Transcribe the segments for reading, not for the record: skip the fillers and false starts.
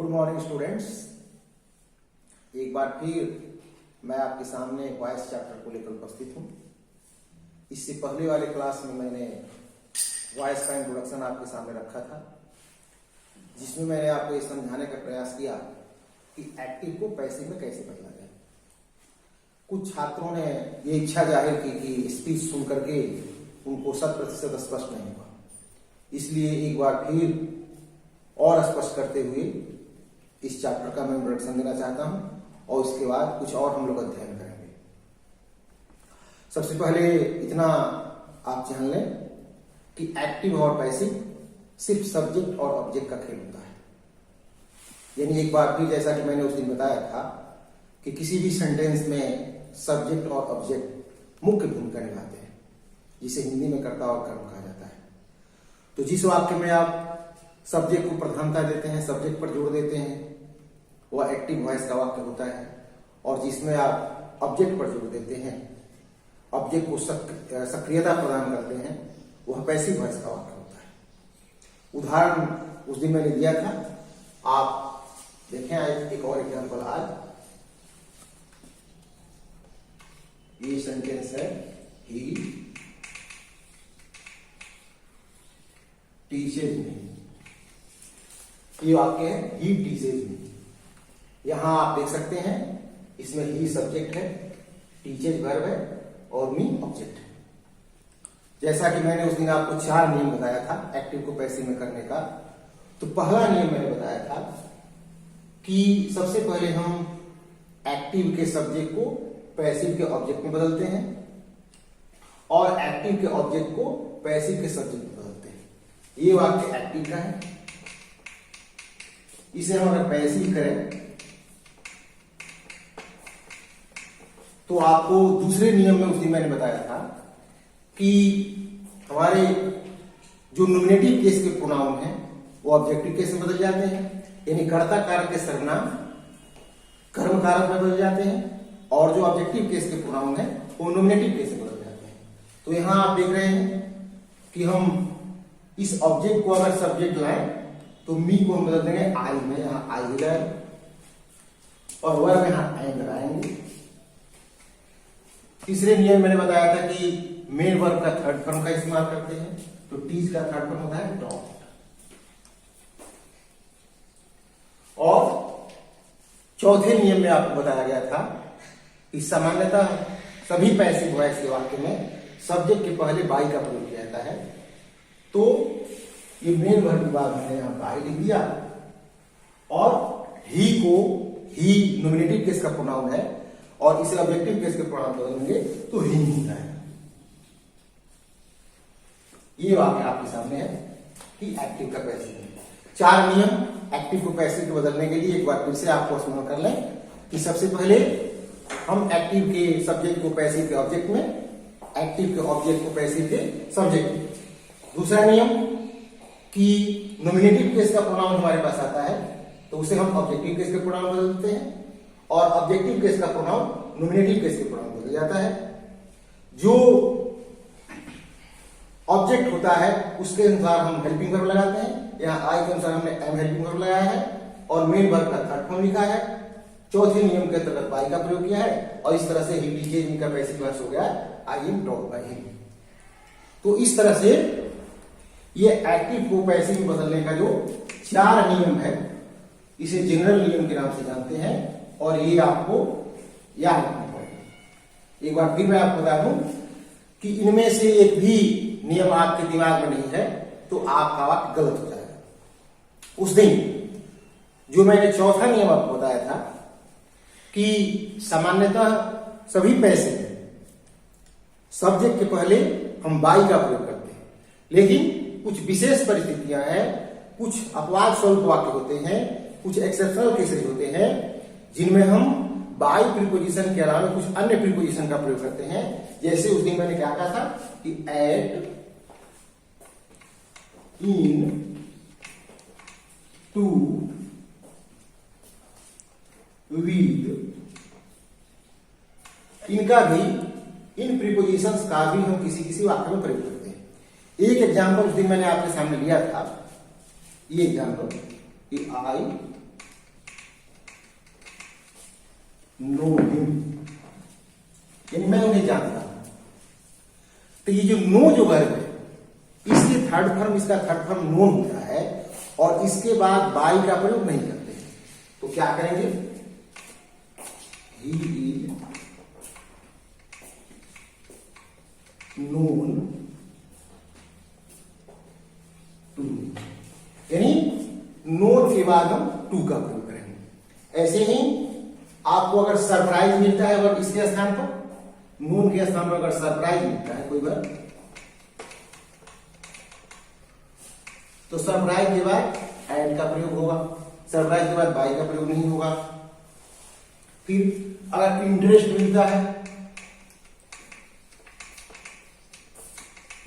Good morning students. एक बार फिर मैं आपके सामने वॉइस चैप्टर को लेकर उपस्थित हूँ। इससे पहले वाले क्लास में मैंने वॉइस का इंट्रोडक्शन आपके सामने रखा था, जिसमें मैंने आपको ये समझाने का प्रयास किया कि एक्टिव को पैसिव में कैसे बदला जाए। कुछ छात्रों ने ये इच्छा जाहिर की कि स्पीच सुन करके उनको 100% स्पष्ट नहीं हुआ, इसलिए एक बार फिर और स्पष्ट करते हुए इस चैप्टर का मैं इंट्रोडक्शन देना चाहता हूं और इसके बाद कुछ और हम लोग अध्ययन करेंगे। सबसे पहले इतना आप जान लें कि एक्टिव और पैसिव सिर्फ सब्जेक्ट और ऑब्जेक्ट का खेल होता है। यानी एक बार फिर जैसा कि मैंने उस दिन बताया था कि किसी भी सेंटेंस में सब्जेक्ट और ऑब्जेक्ट मुख्य भूमिका निभाते हैं, जिसे हिंदी में कर्ता और कर्म कहा जाता है। तो जिस वाक्य में आप सब्जेक्ट को प्रधानता देते हैं, सब्जेक्ट पर जोर देते हैं, वह एक्टिव वॉइस का वाक्य होता है, और जिसमें आप ऑब्जेक्ट पर जोर देते हैं, ऑब्जेक्ट को सक्रियता प्रदान करते हैं, वह पैसिव वॉइस का वाक्य होता है। उदाहरण उस दिन मैंने दिया था, आप देखें आज एक और एग्जांपल। आज ये सेंटेंस है, ही टीचेज मी। ये वाक्य है ही टीचेज मी। यहां आप देख सकते हैं इसमें ही सब्जेक्ट है, टीचेज वर्ब है और मी ऑब्जेक्ट है। जैसा कि मैंने उस दिन आपको 4 नियम बताया था एक्टिव को पैसिव में करने का। तो पहला नियम मैंने बताया था कि सबसे पहले हम एक्टिव के सब्जेक्ट को पैसिव के ऑब्जेक्ट में बदलते हैं और एक्टिव के ऑब्जेक्ट को पैसिव के सब्जेक्ट में बदलते हैं। ये वाक्य एक्टिव का है, इसे हम अगर पैसिव करें तो आपको दूसरे नियम में उस दिन मैंने बताया था कि हमारे जो नॉमिनेटिव केस के प्रोनाउन हैं वो ऑब्जेक्टिव केस में बदल जाते हैं, यानी कर्ता कारक के सर्वनाम कर्म कारक में बदल जाते हैं, और जो ऑब्जेक्टिव केस के प्रोनाउन है वो नॉमिनेटिव केस में बदल जाते हैं। तो यहां आप देख रहे हैं कि हम इस ऑब्जेक्ट को अगर सब्जेक्ट लाएं तो मी को हम बदल देंगे आई में, यहां आई लाए, और वर्ब यहां एंड लगाएंगे। तीसरे नियम मैंने बताया था कि मेन वर्ब का थर्ड फॉर्म का इस्तेमाल करते हैं, तो टीज का थर्ड फॉर्म होता है डॉट। और चौथे नियम में आपको बताया गया था कि सामान्यतः सभी पैसिव वॉइस के वाक्य में सब्जेक्ट के पहले बाई का प्रयोग किया जाता है। तो ये मेन वर्ब के बाद मैंने यहां बाई लिख दिया, और ही को ही नॉमिनेटिव केस का प्रोनाउन है और इसे ऑब्जेक्टिव केस के प्रोनाउन बदलेंगे तो ही होता है। ये वाक्य आपके सामने है कि एक्टिव का पैसिव है। 4 नियम एक्टिव को पैसिव को बदलने के लिए एक बार फिर से आपको स्मरण कर लें कि सबसे पहले हम एक्टिव के सब्जेक्ट को पैसिव के ऑब्जेक्ट में, एक्टिव के ऑब्जेक्ट को पैसिव के सब्जेक्ट में। दूसरा नियम कि नॉमिनेटिव केस का प्रोनाउन हमारे पास आता है तो उसे हम ऑब्जेक्टिव केस के प्रोनाउन बदलते हैं, और ऑब्जेक्टिव केस का प्रोनाउन नॉमिनेटिव केस के प्रोनाउन बदल जाता है। जो ऑब्जेक्ट होता है उसके अनुसार हम हेल्पिंग वर्ब लगाते हैं, यहाँ आई के अनुसार हमने एम हेल्पिंग वर्ब लगाया है और मेन वर्ब का थर्ड फॉर्म लिखा है। चौथे नियम के अंतर्गत बाई का प्रयोग किया है, और इस तरह से ही टीचेज का पैसिव वॉइस हो गया I am taught by him. तो इस तरह से ये एक्टिव को पैसिव में बदलने का जो 4 नियम है, इसे जनरल नियम के नाम से जानते हैं, और ये आपको याद रखना पड़ेगा। एक बार फिर मैं आपको बता दूं कि इनमें से एक भी नियम आपके दिमाग में नहीं है तो आपका वाक्य गलत हो जाएगा। उस दिन जो मैंने चौथा नियम आपको बताया था कि सामान्यतः सभी पैसिव सब्जेक्ट के पहले हम बाई का प्रयोग करते हैं, लेकिन कुछ विशेष परिस्थितियां हैं, कुछ अपवाद स्वरूप वाक्य होते हैं, कुछ एक्सेप्शनल केसेस होते हैं जिनमें हम बाई प्रीपोजिशन के अलावा कुछ अन्य प्रीपोजिशन का प्रयोग करते हैं। जैसे उस दिन मैंने क्या कहा था कि एट, इन, टू, विद, इनका भी, इन प्रीपोजिशंस का भी हम किसी किसी वाक्य में प्रयोग करते हैं। एक एग्जाम्पल उस दिन मैंने आपके सामने लिया था, ये एग्जाम्पल कि आई नो हिम, यानी मैं उन्हें जानता हूं। तो ये जो नो जो वर्ब है, इसके थर्ड फॉर्म, इसका थर्ड फॉर्म नोन होता है और इसके बाद बाई का प्रयोग नहीं करते हैं। तो क्या करेंगे, ही इज नोन टू, यानी नोन के बाद हम टू का प्रयोग करेंगे। ऐसे ही आपको अगर सरप्राइज मिलता है वर्ब इसके स्थान पर, नून के स्थान पर अगर सरप्राइज मिलता है कोई वर्ब, तो सरप्राइज के बाद एंड का प्रयोग होगा, सरप्राइज के बाद बाय का प्रयोग नहीं होगा। फिर अगर इंटरेस्ट मिलता है,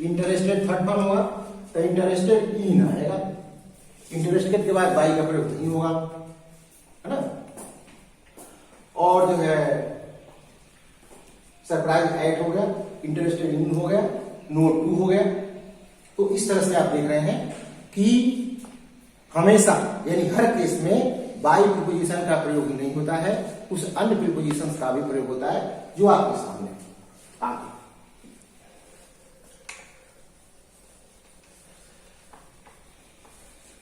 इंटरेस्टेड थर्ड फॉर्म होगा, तो इंटरेस्टेड इन आएगा, इंटरेस्टेड के बाद बाय का प्रयोग नहीं होगा, है ना। और जो है सरप्राइज एड हो गया, इंटरेस्टेड इन हो गया, नोट टू हो गया। तो इस तरह से आप देख रहे हैं कि हमेशा यानी हर केस में बाई प्रीपोजिशन का प्रयोग ही नहीं होता है, कुछ अन्य प्रीपोजिशंस का भी प्रयोग होता है जो आपके सामने आगे।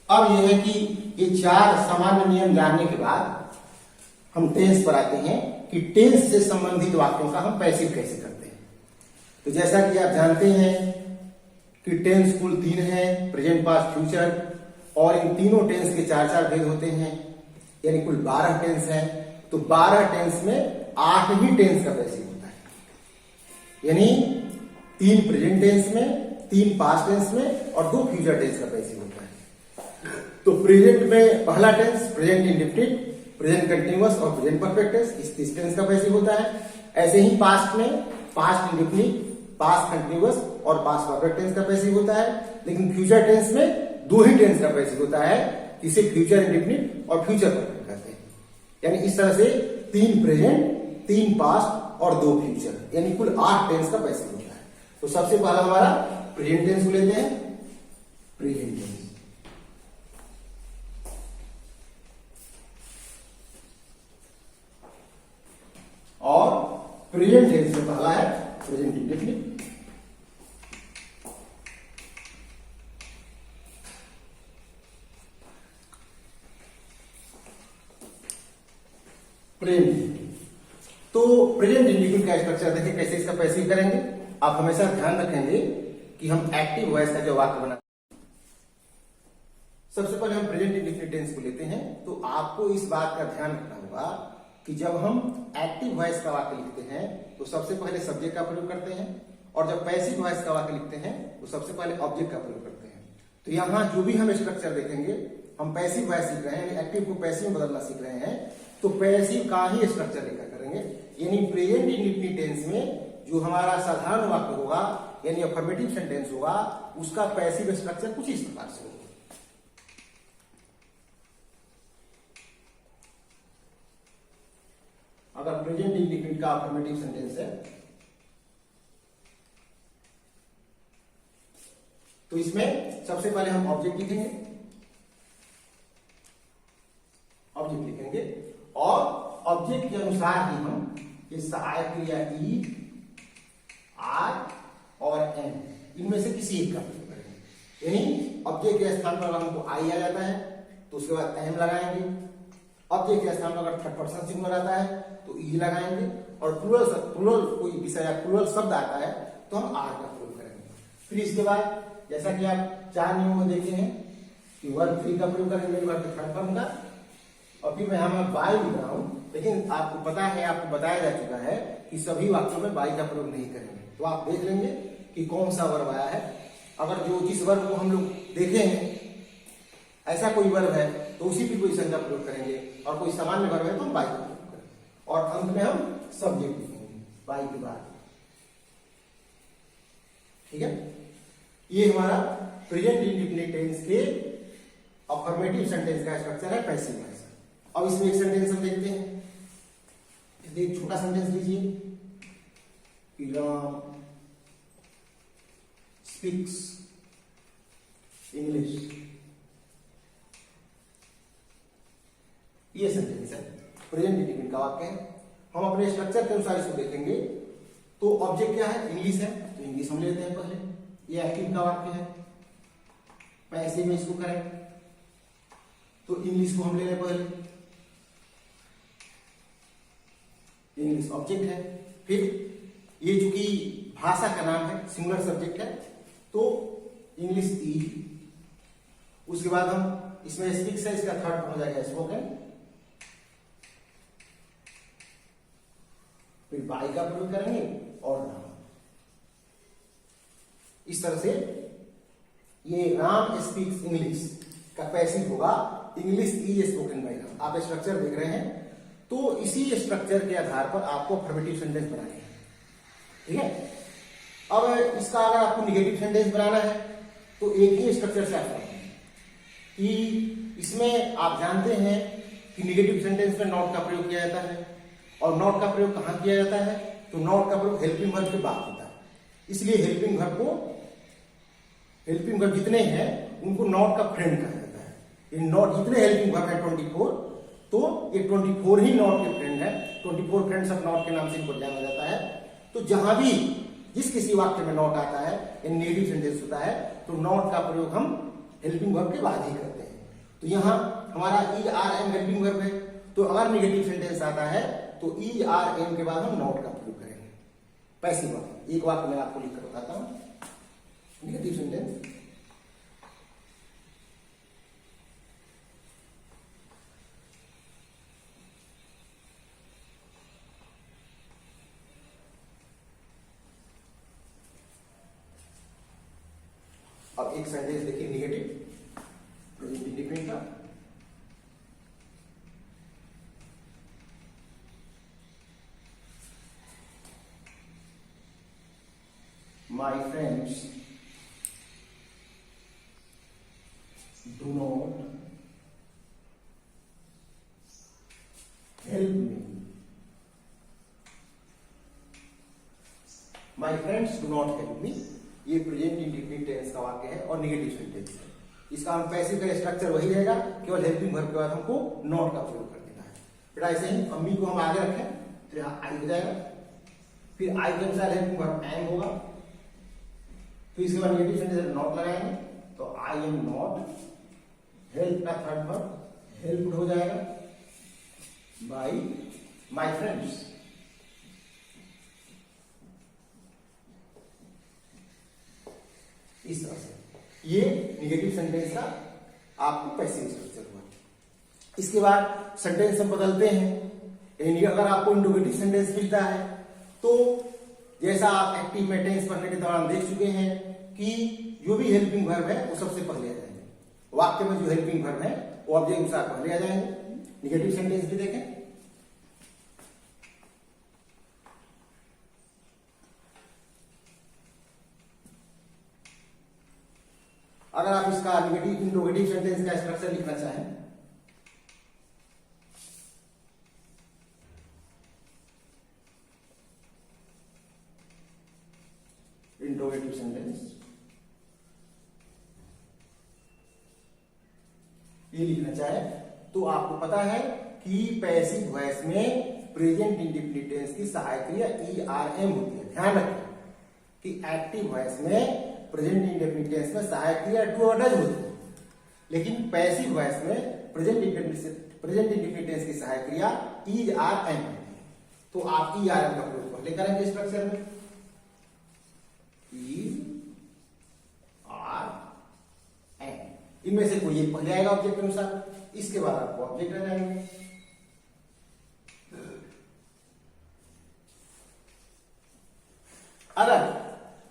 अब यह है कि ये चार सामान्य नियम जानने के बाद हम टेंस पर आते हैं कि टेंस से संबंधित वाक्यों का हम पैसिव कैसे करते हैं। तो जैसा कि आप जानते हैं कि टेंस कुल 3 है, प्रेजेंट, पास्ट, फ्यूचर, और इन तीनों टेंस के 4-4 भेद होते हैं, यानी कुल 12 टेंस हैं। तो 12 टेंस में 8 ही टेंस का पैसिव होता है, यानी 3 प्रेजेंट टेंस में, 3 पास्ट टेंस में और 2 फ्यूचर टेंस का पैसिव होता है। तो प्रेजेंट में पहला tense present indefinite, present continuous और प्रेजेंट परफेक्ट टेंस, इस टेंस का पैसिव होता है। ऐसे ही पास्ट में पास्ट इंडेफिनिट, पास्ट कंटिन्यूअस और पास्ट परफेक्ट टेंस का पैसिव होता है। लेकिन फ्यूचर टेंस में 2 ही टेंस का पैसिव होता है, इसे फ्यूचर इंडेफिनिट और फ्यूचर परफेक्ट कहते हैं। यानी इस तरह से 3 प्रेजेंट, 3 पास्ट और 2 फ्यूचर, यानी कुल 8 टेंस का पैसिव होता है। तो सबसे पहला हमारा प्रेजेंट टेंस को लेते हैं, प्रेजेंट टेंस। और प्रेजेंट टेंस में पहला है प्रेजेंट इंडेफिनिट। प्रेजेंट, तो प्रेजेंट इंडेफिनिट का स्ट्रक्चर देखिए कैसे इसका पैसिव करेंगे। आप हमेशा ध्यान रखेंगे कि हम एक्टिव वॉइस का जो वाक्य बना, सबसे पहले हम प्रेजेंट इंडेफिनिट टेंस को लेते हैं। तो आपको इस बात का ध्यान रखना होगा कि जब हम एक्टिव वॉइस का वाक्य लिखते हैं तो सबसे पहले सब्जेक्ट का प्रयोग करते हैं, और जब पैसिव वॉइस का वाक्य लिखते हैं तो सबसे पहले ऑब्जेक्ट का प्रयोग करते हैं। तो यहां जो भी हम स्ट्रक्चर देखेंगे, हम पैसिव वॉइस सीख रहे हैं, एक्टिव को पैसिव में बदलना सीख रहे हैं, तो पैसिव का ही स्ट्रक्चर लेकर करेंगे। यानी प्रेजेंट इंडेफिनिट टेंस में जो हमारा साधारण वाक्य होगा, यानी अफर्मेटिव सेंटेंस होगा, उसका पैसिव स्ट्रक्चर कुछ इस प्रकार से होगा। अगर प्रेजेंट इंडेफिनिट का अफर्मेटिव सेंटेंस है तो इसमें सबसे पहले हम ऑब्जेक्ट लिखेंगे, और ऑब्जेक्ट के अनुसार ही हम ये सहायक क्रिया ई, आर और एन, इनमें से किसी एक का प्रयोग करेंगे। यानी ऑब्जेक्ट के स्थान पर हमको आई आ जाता है तो उसके बाद एम लगाएंगे, ऑब्जेक्ट के स्थान पर अगर थर्ड पर्सन सिंगुलर आता है तो ई लगाएंगे, और प्लूरल कोई विषय या प्लूरल शब्द आता है तो हम आर का प्रयोग करेंगे। फिर इसके बाद जैसा कि आप 4 नियमों में देखे हैं कि वर्ब 3 का प्रयोग करेंगे, मेन वर्ब थर्ड फॉर्म का, और फिर मैं यहाँ बाय लिख रहा हूं, लेकिन आपको पता है, आपको बताया जा चुका है कि सभी वाक्यों में बाय का प्रयोग नहीं करेंगे। तो आप देख लेंगे कि कौन सा वर्ब आया है। अगर जो जिस वर्ब को हम लोग देखे हैं ऐसा कोई वर्ब है तो उसी प्रीपोजिशन का प्रयोग करेंगे, और कोई सामान्य वर्ब है तो हम बाय का प्रयोग करेंगे, और अंत में हम सब्जेक्ट लिखेंगे बाय के बाद। ठीक है, ये हमारा प्रेजेंट इंडेफिनिट टेंस के अफर्मेटिव सेंटेंस का स्ट्रक्चर है, पैसिव वॉइस। अब इसमें एक सेंटेंस हम देखते हैं। एक छोटा सेंटेंस लीजिए, राम स्पीक्स इंग्लिश, ये सेंटेंस है, प्रेजेंट इंडेफिनिट का वाक्य है। हम अपने स्ट्रक्चर के अनुसार इसको देखेंगे। तो ऑब्जेक्ट क्या है, इंग्लिश है, तो इंग्लिश हम लेते हैं पहले। ये एक्टिव का वाक्य है, पैसे में इसको करें तो इंग्लिश को हम ले लें पहले, इंग्लिश ऑब्जेक्ट है। फिर ये चूंकि भाषा का नाम है, सिंगुलर सब्जेक्ट है, तो इंग्लिश ई। उसके बाद हम इसमें स्पीक्स है, इसका थर्ड हो जाएगा स्पोकन। फिर बाई का प्रयोग करेंगे और नाम। इस तरह से ये राम स्पीक्स इंग्लिश का पैसिव होगा, English is spoken by Ram. आप स्ट्रक्चर देख रहे हैं, तो इसी स्ट्रक्चर के आधार पर आपको अफर्मेटिव सेंटेंस बनाने हैं, ठीक है। अब इसका अगर आपको निगेटिव सेंटेंस बनाना है तो एक ही स्ट्रक्चर से आप बनाएंगे कि इसमें आप जानते हैं कि निगेटिव सेंटेंस में नॉट का प्रयोग किया जाता है, और नॉट का प्रयोग कहां किया जाता है, तो नॉट का प्रयोग हेल्पिंग वर्ब के बाद होता है। इसलिए हेल्पिंग वर्ब जितने हैं उनको नॉट का फ्रेंड कहा जाता है। ये नॉट जितने हेल्पिंग वर्ब है 24, तो ये 24 ही नॉट के फ्रेंड है। 24 फ्रेंड्स ऑफ नॉट के नाम से इनको जाना जाता है। तो जहां भी जिस किसी वाक्य में नॉट आता है या नेगेटिव सेंटेंस होता है, तो नॉट का प्रयोग हम हेल्पिंग वर्ब के बाद ही करते हैं। तो यहां हमारा E R am helping verb है, तो अगर नेगेटिव सेंटेंस आता है तो ई आर एम के बाद हम नॉट का प्रयोग करेंगे। पैसिव वर्ब एक वाक्य में आपको लिखकर बताता हूं, नेगेटिव सेंटेंस। अब एक सेंटेंस देखिए निगेटिव प्रेजेंट इंडेफिनिट का। My friends do not help me. My friends do not help me, ये प्रेजेंट इंडेफिनिट टेंस का वाक्य है और नेगेटिव सेंटेंस है। इसका हम पैसिव का स्ट्रक्चर वही रहेगा, केवल हेल्पिंग वर्ब के बाद हमको नॉट का प्रयोग कर देना है। बेटा ऐसे ही अम्मी को हम आगे रखें तो यहाँ आई हो जाएगा, फिर आई के अनुसार हेल्पिंग वर्ब एम होगा, फिर इसके बाद नेगेटिव सेंटेंस नॉट लगाएंगे तो आई एम नॉट, हेल्प का थर्ड वर्ब हेल्प्ड हो जाएगा बाय माय फ्रेंड्स। इस तरह से ये निगेटिव सेंटेंस का आपको पैसिव स्ट्रक्चर हुआ। इसके बाद सेंटेंस हम बदलते हैं, यानी अगर आपको इंट्रोगेटिव सेंटेंस मिलता है तो जैसा आप एक्टिव में टेंस पढ़ने के दौरान देख चुके हैं कि जो भी हेल्पिंग वर्ब है वो सबसे पहले आ जाएंगे। वाक्य में जो हेल्पिंग वर्ब है वो ऑब्जेक्ट अनुसार पहले आ जाएंगे। निगेटिव सेंटेंस भी देखें, अगर आप इसका निगेटिव इंट्रोगेटिव सेंटेंस का स्ट्रक्चर लिखना चाहें इंट्रोगेटिव सेंटेंस ये लिखना चाहे तो आपको पता है कि पैसिव वॉइस में प्रेजेंट इंडेफिनिट टेंस की सहायक क्रिया ई आर एम होती है। ध्यान रखें कि एक्टिव वॉइस में प्रेजेंट इंडेफिनिट टेंस में सहायक क्रिया डू और डज होती है, लेकिन पैसिव वॉइस में प्रेजेंट इंडेफिनिट टेंस की सहायक क्रिया इज आर एम होती है। तो आप ई आर एम का प्रयोग पहले करेंगे स्ट्रक्चर में, इज आर एम, इनमें से कोई एक पहले आएगा ऑब्जेक्ट के अनुसार, इसके बाद आपको ऑब्जेक्ट आ जाएंगे। अगर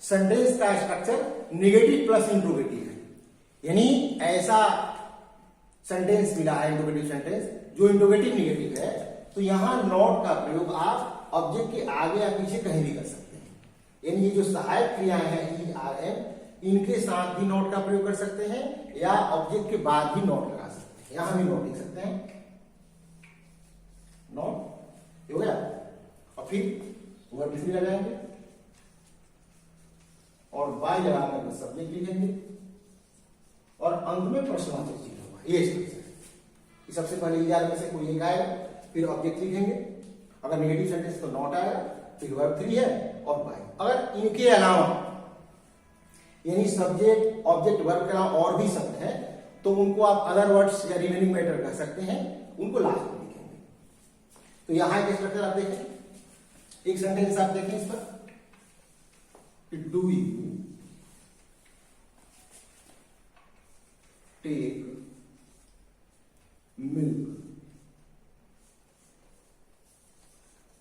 सेंटेंस का स्ट्रक्चर निगेटिव प्लस इंट्रोगेटिव है, यानी ऐसा सेंटेंस मिला है इंट्रोगेटिव सेंटेंस जो इंट्रोगेटिव निगेटिव है, तो यहां नॉट का प्रयोग आप ऑब्जेक्ट के आगे या पीछे कहीं भी कर सकते हैं। यानी ये जो सहायक क्रियाएं हैं ई आर एम, इनके साथ भी नॉट का प्रयोग कर सकते हैं या ऑब्जेक्ट के बाद भी नॉट लगा सकते हैं। यहां भी नॉट लिख सकते हैं, नॉट हो गया, और फिर वर्ब भी लगाएंगे और बाय लगाने पर सब्जेक्ट लिखेंगे और अंत में प्रश्नवाचक चिन्ह होगा। ये स्ट्रक्चर है। सबसे पहले ई आर में से कोई एक आएगा, फिर ऑब्जेक्ट लिखेंगे अगर नेगेटिव सेंटेंस तो नॉट आएगा, फिर वर्ब 3 है और बाय। अगर इनके अलावा यानी सब्जेक्ट ऑब्जेक्ट वर्ब के अलावा और भी शब्द हैं तो उनको आप अदर वर्ड्स या रिमेनिंग मैटर कह सकते हैं, उनको लास्ट में लिखेंगे। तो यहां एक स्ट्रक्चर आप देखें, एक सेंटेंस आप देखें इस पर, do you take milk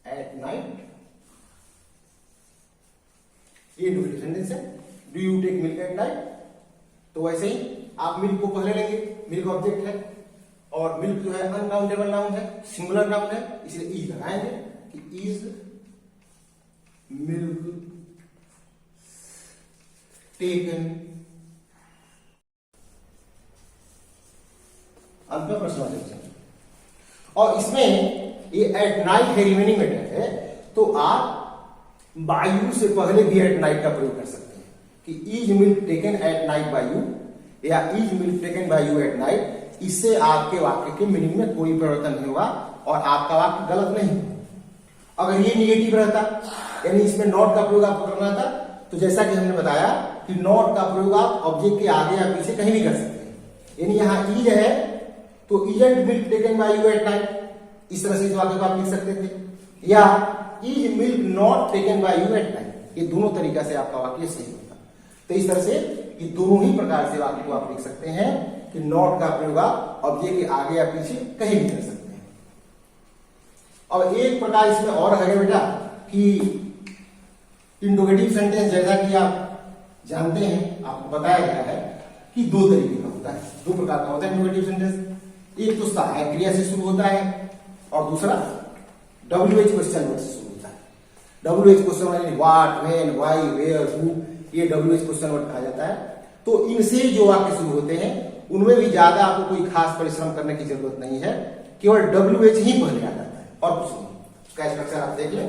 at night, ये डू सेंटेंस है, do you take milk at night. तो वैसे ही आप मिल्क को पहले लेंगे, मिल्क ऑब्जेक्ट है और मिल्क जो है अनकाउंटेबल नाउन है, सिंगुलर नाउन है, इसलिए इज लगाएंगे कि इज मिल्क टेकन। अंत में प्रश्न, और इसमें ये एट नाइट है, रिमेनिंग मैटर है, तो आप बाय यू से पहले भी एट नाइट का प्रयोग कर सकते हैं कि is milk taken at night by you या is milk taken by you at night. इससे आपके वाक्य के मीनिंग में कोई परिवर्तन नहीं होगा और आपका वाक्य गलत नहीं। अगर ये निगेटिव रहता यानी इसमें नॉट का प्रयोग आपको करना था, तो जैसा कि हमने बताया कि नॉट का प्रयोग आप ऑब्जेक्ट के आगे या पीछे कहीं भी कर सकते हैं। यानी यहां इज है तो isn't milk taken by you at night, इस तरह से इस वाक्य को आप लिख सकते थे, या is milk not taken by you at night. ये दोनों तरीका से आपका वाक्य सही होता। तो इस तरह से ये दोनों ही प्रकार से वाक्य को आप लिख सकते हैं कि नॉट का प्रयोग आप ऑब्जेक्ट के आगे या पीछे कहीं भी कर सकते हैं। अब एक प्रकार इसमें और है बेटा कि इंट्रोगेटिव सेंटेंस, जैसा कि आप जानते हैं, आपको बताया गया है कि दो तरीके का होता है, दो प्रकार का होता है इंट्रोगेटिव सेंटेंस। एक तो सहायक क्रिया से शुरू होता है और दूसरा WH क्वेश्चन वर्ड से शुरू होता है। WH क्वेश्चन वर्ड यानी what, when, why, where, who, ये WH क्वेश्चन वर्ड कहा जाता है। तो इनसे जो वाक्य शुरू होते हैं उनमें भी ज्यादा आपको कोई खास परिश्रम करने की जरूरत नहीं है, केवल WH ही पहले आ जाता है और कुछ नहीं। उसका स्ट्रक्चर आप देख लें,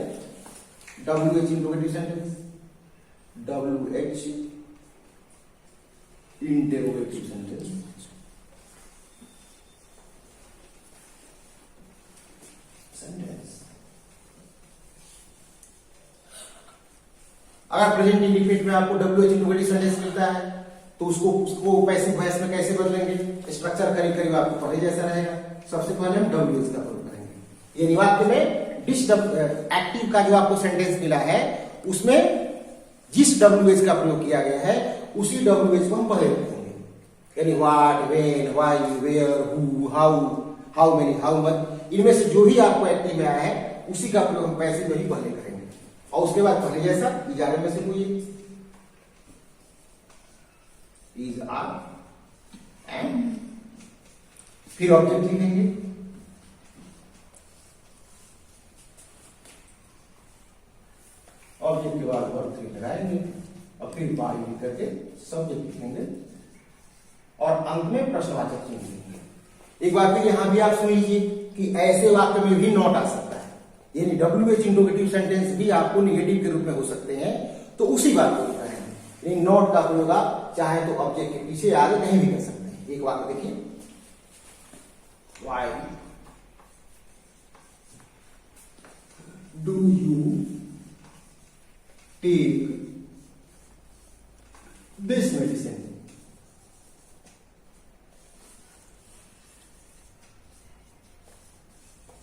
WH interrogative sentence, WH interrogative sentence, अगर प्रेजेंट इंडिफिनिट में आपको WH इंट्रोगेटिव सेंटेंस मिलता है तो उसको पैसिव वॉइस में कैसे बदलेंगे? स्ट्रक्चर करीब करीब आपको पहले जैसा रहेगा। सबसे पहले हम WH का प्रयोग करेंगे। ये वाक्य में एक्टिव का जो आपको सेंटेंस मिला है उसमें जिस WH का प्रयोग किया गया है उसी WH को हम पहले रखेंगे, यानी what, when, why, where, who, how many, how much, इनमें से जो भी आपको एक्टिव में आया है उसी का प्रयोग हम पैसिव में ही पहले करेंगे। और उसके बाद पहले जैसा इज आर में से कोई इज आर एंड फिर ऑब्जेक्ट लिखेंगे, ऑब्जेक्ट के बाद वर्ब 3 लगाएंगे और फिर बाय लिख करके सब्जेक्ट लिखेंगे और अंत में प्रश्नवाचक चिन्ह लिखेंगे। एक बार फिर यहां भी आप सुन लीजिए कि ऐसे वाक्य में भी नॉट आ सकता है, यानी WH इंट्रोगेटिव सेंटेंस भी आपको निगेटिव के रूप में हो सकते हैं। तो उसी बात को लिखना है, यानी नॉट का प्रयोग आप चाहे तो ऑब्जेक्ट के पीछे आगे कहीं भी कर सकते हैं। एक वाक्य देखिए, why do you take this medicine,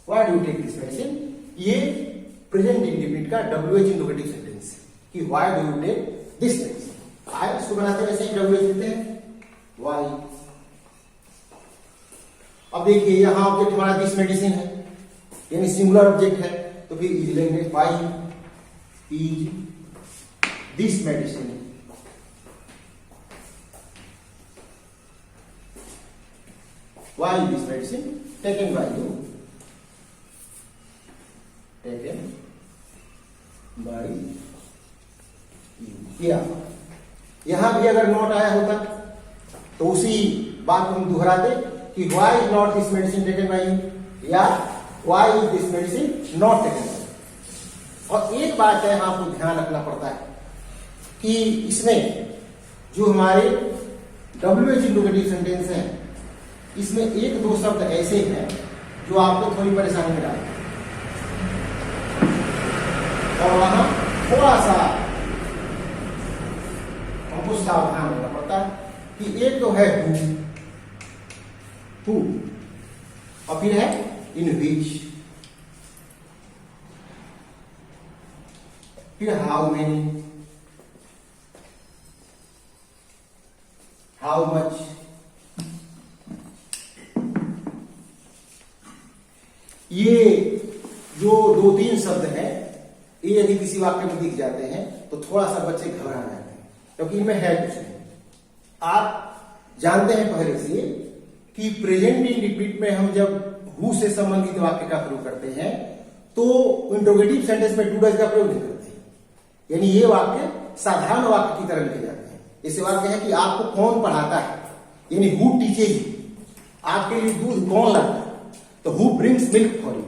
why do you take this medicine, ये प्रेजेंट इंडिफिनिट का WH इंट्रोगेटिव सेंटेंस है कि why do you take this medicine. Why इसको बनाते वैसे ही WH लिखते हैं, व्हाई। अब देखिए यहां ऑब्जेक्ट हमारा दिस मेडिसिन है, यानी सिंगुलर ऑब्जेक्ट है, तो फिर इज लेंगे, why is this medicine Why is this medicine taken by you? Taken by you. यहां भी अगर नॉट आया होता तो उसी बात को हम दोहराते कि why is not this medicine taken by you या why is this medicine not taken by you। और एक बात है आपको ध्यान रखना पड़ता है कि इसमें जो हमारे WH इंट्रोगेटिव सेंटेंस है इसमें एक दो शब्द ऐसे हैं जो आपको थोड़ी परेशानी में डालते हैं। और वहां थोड़ा सा हमको सावधान होना पड़ता है कि एक तो है हु और फिर है इन विच, फिर हाउ मेनी, हाउ मच, ये जो 2-3 शब्द हैं, ये यदि किसी वाक्य में दिख जाते हैं तो थोड़ा सा बच्चे घबरा जाते हैं, क्योंकि इनमें है कुछ नहीं। आप जानते हैं पहले से कि प्रेजेंट इंडिफिनिट में हम जब हु से संबंधित वाक्य का प्रयोग करते हैं तो इंट्रोगेटिव सेंटेंस में डू डज का प्रयोग नहीं करते, यानी ये वाक्य साधारण वाक्य की तरह लिखे जाते हैं। ऐसे वाक्य है कि आपको कौन पढ़ाता है, यानी हु टीचेज यू, आपके लिए दूध कौन लाता है, तो who brings milk for you.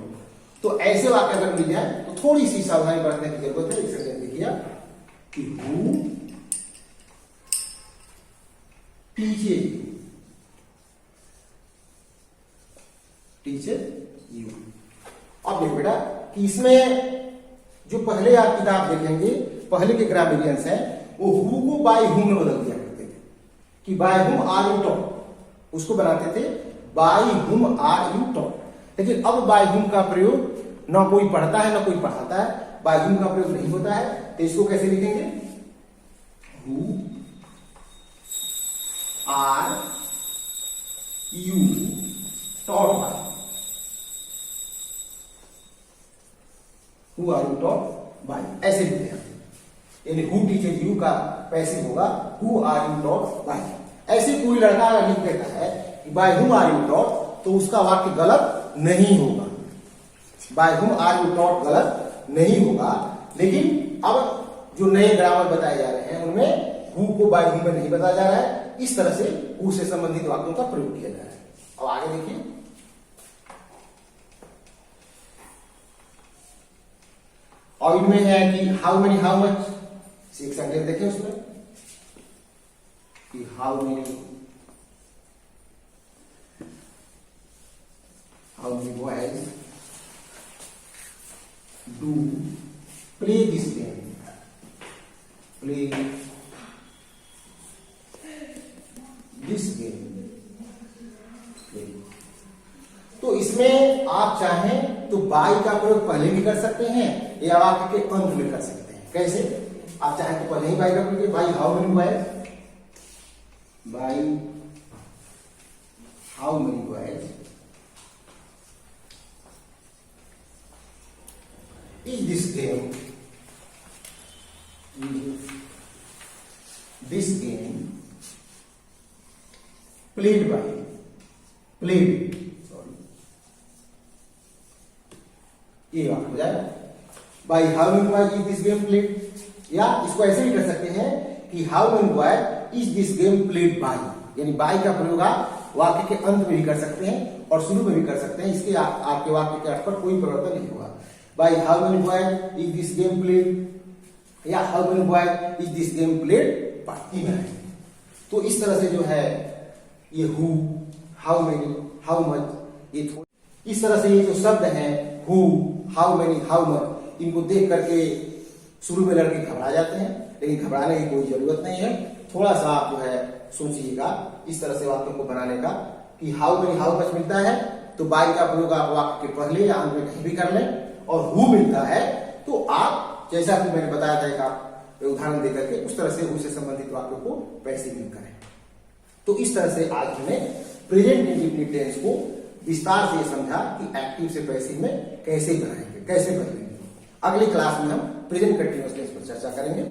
तो ऐसे वाक्य अगर मिल जाए तो थोड़ी सी सावधानी बरतने की जरूरत है। इसे देखिए कि who teaches you, teacher you. अब देखो बेटा कि इसमें जो पहले आप किताब देखेंगे, पहले के ग्रामेरियंस हैं, वो हु को बाय हुम में बदल दिया करते थे कि by whom are you talk, उसको बनाते थे by whom are you talk. लेकिन अब बाय हुम का प्रयोग ना कोई पढ़ता है ना कोई पढ़ाता है, बाय हुम का प्रयोग नहीं होता है। तो इसको कैसे लिखेंगे? Who are you taught by, who are you taught by, ऐसे लिखते हैं। यानी हु टीचेज यू का पैसिव होगा who are you taught by. ऐसे कोई लड़का अगर लिख देता है कि by whom are you taught, तो उसका वाक्य गलत नहीं होगा, by whom are you taught गलत नहीं होगा। लेकिन अब जो नए ग्रामर बताए जा रहे हैं उनमें हु को बाय हुम में नहीं बताया जा रहा है, इस तरह से हु से संबंधित वाक्यों का प्रयोग किया जा रहा है। अब आगे देखिए, और इनमें है कि हाउ मेनी हाउ मच, एक सेंटेंस देखें उसमें कि how many boys do play this game, play this game. तो इसमें आप चाहें तो बाय का प्रयोग पहले भी कर सकते हैं या वाक्य के अंत में कर सकते हैं। कैसे? आप चाहें तो पहले ही बाय का प्रयोग, bye how many boys, bye how many boys is this game played by, played, sorry, ये बात हो जाएगा। Bye how many boys is this game played, या इसको ऐसे भी कर सकते हैं कि how many boys is this game played bye, यानी बाय का प्रयोग आप वाक्य के अंत में भी कर सकते हैं और शुरू में भी कर सकते हैं। इसके आपके वाक्य के अर्थ पर कोई परिवर्तन नहीं होगा। By how many boys is this game played या how many boys is this game played by. तो इस तरह से जो है ये who, how many, how much, ये इस तरह से ये जो शब्द हैं who, how many, how much, इनको देख करके शुरू में लड़के घबरा जाते हैं, लेकिन घबराने की कोई जरूरत नहीं है। थोड़ा सा आप जो है सोचिएगा इस तरह से वाक्यों को बनाने का कि हाउ मेनी हाउ मच मिलता है तो बाय का प्रयोग आप वाक्य के पहले या अंत में कहीं भी कर लें, और हु मिलता है तो आप जैसा कि मैंने बताया था एक आप उदाहरण देकर के उस तरह से हु से संबंधित वाक्यों को पैसिव में करें। तो इस तरह से आज हमने प्रेजेंट इंडेफिनिट टेंस को विस्तार से समझा कि एक्टिव से पैसिव में कैसे बनाएंगे, कैसे बदलेंगे। अगली क्लास में हम प्रेजेंट कंटीन्यूअस टेंस पर चर्चा करेंगे।